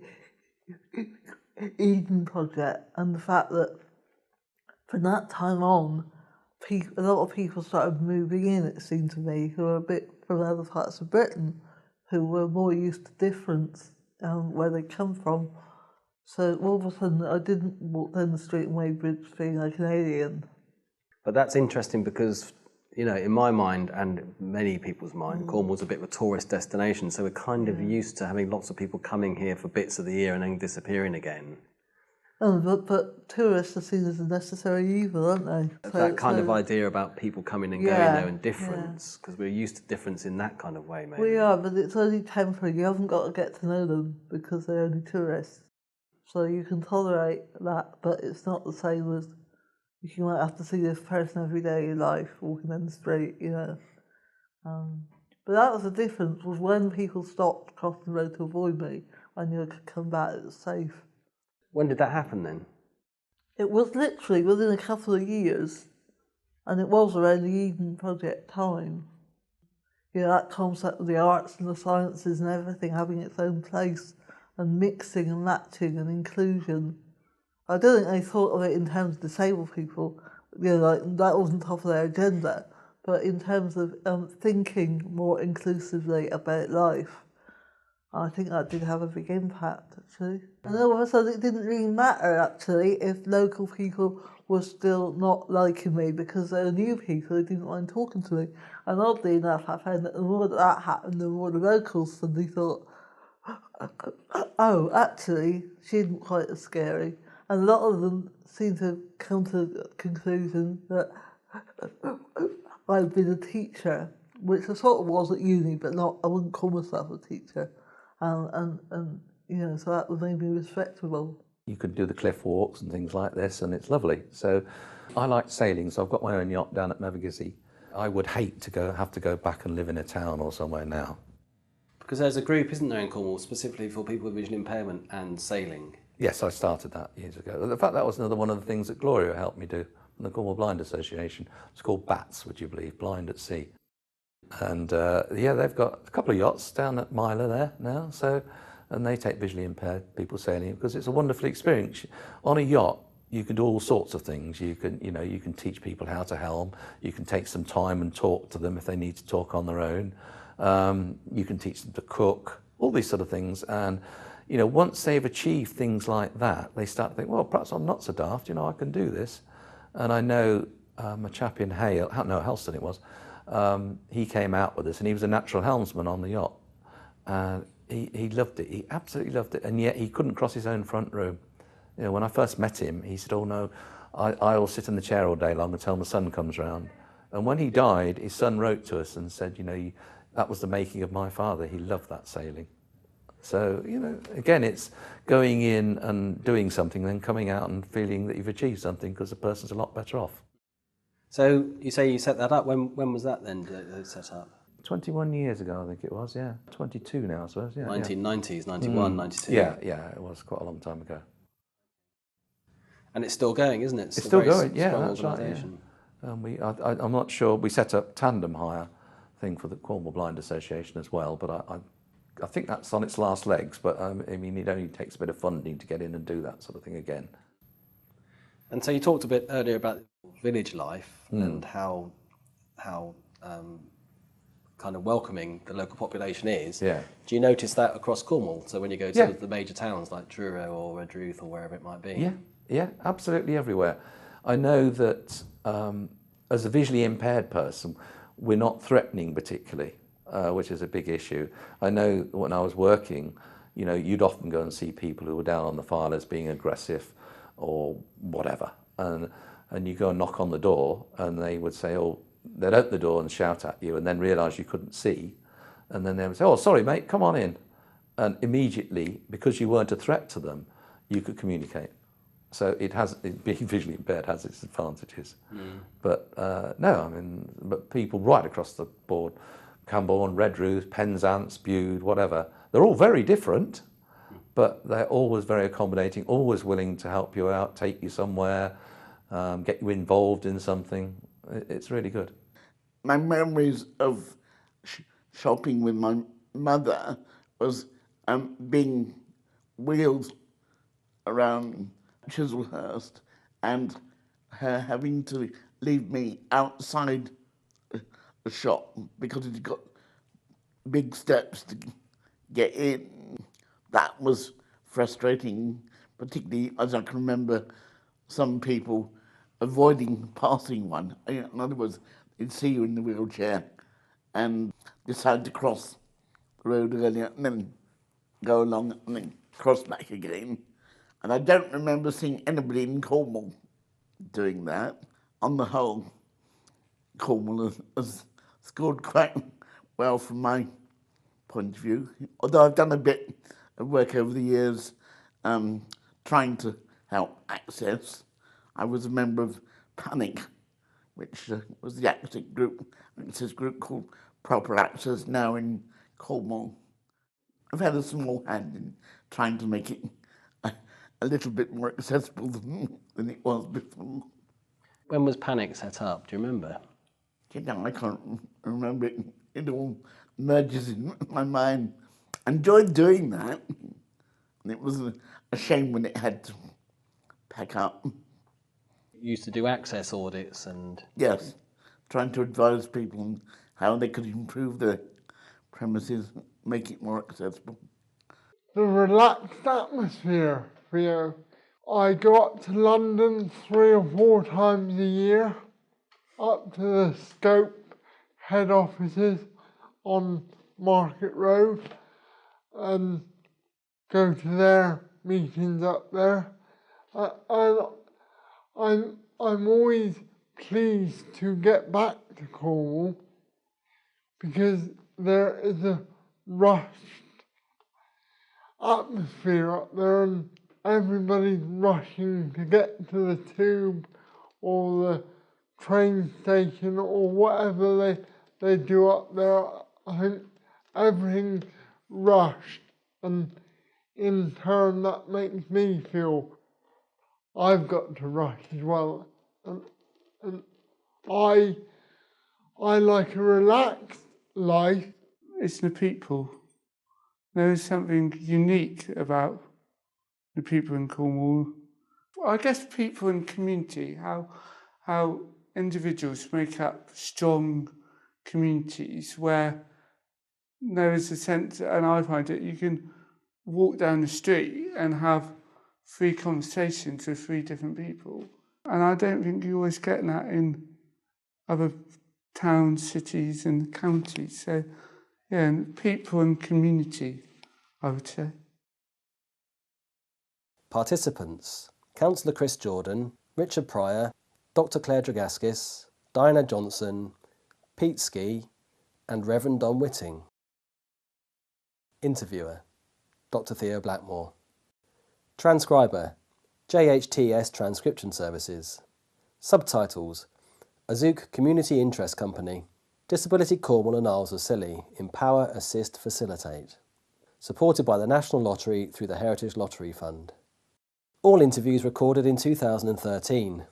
Eden project and the fact that from that time on, a lot of people started moving in, it seemed to me, who were a bit from other parts of Britain, who were more used to difference where they come from. So all of a sudden I didn't walk down the street in Weybridge feeling like an alien. But that's interesting because, you know, in my mind and many people's mind, Cornwall's a bit of a tourist destination, so we're kind of used to having lots of people coming here for bits of the year and then disappearing again. Oh, but tourists are seen as a necessary evil, aren't they? That kind of idea about people coming and going there and difference, because we're used to difference in that kind of way, maybe. We are, but it's only temporary. You haven't got to get to know them because they're only tourists. So you can tolerate that, but it's not the same as you might have to see this person every day in your life walking down the street, you know. But that was the difference, was when people stopped crossing the road to avoid me, I knew I could come back, it was safe. When did that happen then? It was literally within a couple of years, and it was around the Eden Project time. You know, that concept of the arts and the sciences and everything having its own place, and mixing and matching and inclusion. I don't think they thought of it in terms of disabled people, you know, like that wasn't top of their agenda, but in terms of thinking more inclusively about life. I think that did have a big impact, actually. And all of a sudden it didn't really matter, actually, if local people were still not liking me because they were new people who didn't mind talking to me. And oddly enough, I found that the more that happened, the more the locals suddenly thought, oh, actually, she isn't quite as scary. And a lot of them seem to come to the conclusion that I've been a teacher, which I sort of was at uni, but not, I wouldn't call myself a teacher. And you know, so that made me respectable. You could do the cliff walks and things like this, and it's lovely. So I like sailing, so I've got my own yacht down at Mevagissey. I would hate to have to go back and live in a town or somewhere now. Because there's a group, isn't there, in Cornwall, specifically for people with visual impairment and sailing? Yes, I started that years ago. In fact, that was another one of the things that Gloria helped me do from the Cornwall Blind Association. It's called BATS, would you believe, Blind at Sea. And yeah, they've got a couple of yachts down at Mila there now, and they take visually impaired people sailing because it's a wonderful experience. On a yacht, you can do all sorts of things. You can teach people how to helm. You can take some time and talk to them if they need to talk on their own. You can teach them to cook, all these sort of things. And you know, once they've achieved things like that, they start to think, well, perhaps I'm not so daft. You know, I can do this. And I know a chap in Helston it was. He came out with us, and he was a natural helmsman on the yacht. And he loved it. He absolutely loved it. And yet he couldn't cross his own front room. You know, when I first met him, he said, "Oh no, I'll sit in the chair all day long until my son comes round." And when he died, his son wrote to us and said, "You know, that was the making of my father. He loved that sailing." So, you know, again, it's going in and doing something, then coming out and feeling that you've achieved something because the person's a lot better off. So you say you set that up. When was that then set up? 21 years ago, I think it was, yeah. 22 now, I suppose, yeah. 1990s, 91, 92. Yeah, it was quite a long time ago. And it's still going, isn't it? It's still going, yeah, that's right. Yeah. I'm not sure, we set up tandem hire thing for the Cornwall Blind Association as well, but I think that's on its last legs, but I mean, it only takes a bit of funding to get in and do that sort of thing again. And so you talked a bit earlier about village life and how kind of welcoming the local population is. Yeah. Do you notice that across Cornwall? So when you go to the major towns like Truro or Redruth or wherever it might be? Yeah, absolutely everywhere. I know that as a visually impaired person, we're not threatening particularly, which is a big issue. I know when I was working, you know, you'd often go and see people who were down on the file as being aggressive or whatever. And you go and knock on the door and they would say, oh, they'd open the door and shout at you and then realise you couldn't see. And then they would say, oh, sorry, mate, come on in. And immediately, because you weren't a threat to them, you could communicate. So being visually impaired has its advantages. But no, I mean, but people right across the board, Camborne, Redruth, Penzance, Bude, whatever, they're all very different, but they're always very accommodating, always willing to help you out, take you somewhere, get you involved in something. It's really good. My memories of shopping with my mother was being wheeled around Chislehurst and her having to leave me outside the shop because it got big steps to get in. That was frustrating particularly as I can remember some people avoiding passing one. In other words, they'd see you in the wheelchair and decide to cross the road earlier and then go along and then cross back again. And I don't remember seeing anybody in Cornwall doing that. On the whole, Cornwall has scored quite well from my point of view, although I've done a bit of work over the years trying to help access. I was a member of PANIC, which was the access group called Proper Access, now in Cornwall. I've had a small hand in trying to make it a little bit more accessible than it was before. When was PANIC set up? Do you remember? You know, I can't remember it. It all merges in my mind. I enjoyed doing that. And it was a shame when it had to pack up. You used to do access audits and... Yes, trying to advise people on how they could improve their premises, make it more accessible. The relaxed atmosphere, Theo. I go up to London 3 or 4 times a year, up to the Scope head offices on Market Road, and go to their meetings up there. And I'm always pleased to get back to Cornwall because there is a rushed atmosphere up there and everybody's rushing to get to the tube or the train station or whatever they do up there. I think everything's rushed, and in turn that makes me feel I've got to rush as well. And I like a relaxed life. It's the people. There is something unique about the people in Cornwall. I guess people in community, how individuals make up strong communities where there is a sense, and I find it, you can walk down the street and have 3 conversations with 3 different people. And I don't think you always get that in other towns, cities and counties. So, yeah, people and community, I would say. Participants: Councillor Chris Jordan, Richard Pryor, Dr Claire Dragaskis, Diana Johnson, Pete Ski and Reverend Don Whitting. Interviewer: Dr Theo Blackmore. Transcriber: JHTS Transcription Services. Subtitles: Azook Community Interest Company, Disability Cornwall and Isles of Scilly, Empower, Assist, Facilitate. Supported by the National Lottery through the Heritage Lottery Fund. All interviews recorded in 2013.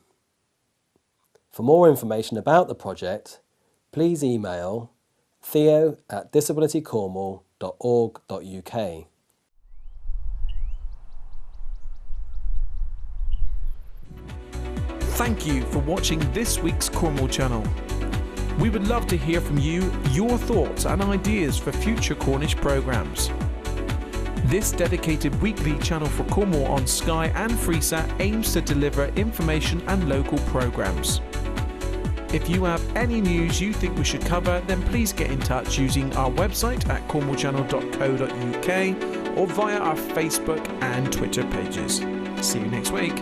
For more information about the project, please email theo@disabilitycornwall.org.uk. Thank you for watching this week's Cornwall Channel. We would love to hear from you, your thoughts and ideas for future Cornish programmes. This dedicated weekly channel for Cornwall on Sky and Freesat aims to deliver information and local programmes. If you have any news you think we should cover, then please get in touch using our website at cornwallchannel.co.uk or via our Facebook and Twitter pages. See you next week.